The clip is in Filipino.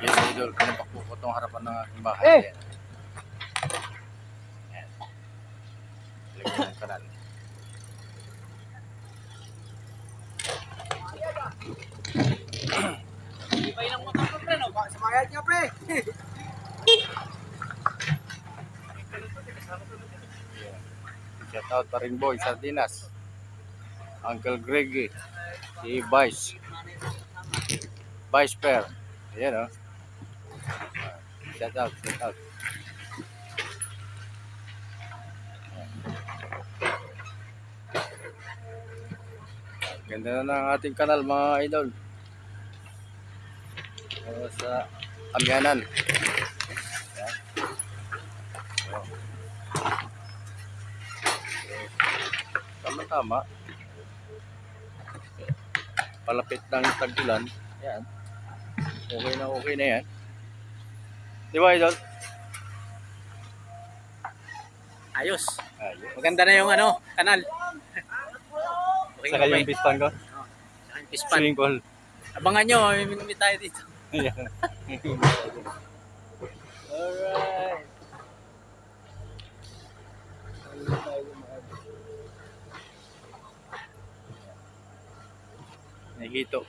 Yes, idol. Pinapak po itong harapan ng aking bahay. Eh! Ayan. Lagyan ng kanal. Ibay lang motor ko, pre, no? Samayad niya, pre! Shout out pa rin boy, Sardinas. Uncle Greggy. Si Vice. Vice Pair. Ayan o. Shout out, shout out. Ganda na ng ating kanal mga idol. Sa Amyanan. Ayan. Oh. Tama-tama. Palapit ng tag-ulan. Ayan. Okay na yan. Di ba idol? Ayos. Ayun. Maganda na yung ano, kanal. Okay, Saka yung piston ko. Saka yung pispan. Swimming pool. Abangan nyo, may minumit tayo dito. Ayan. Alright. Nahito.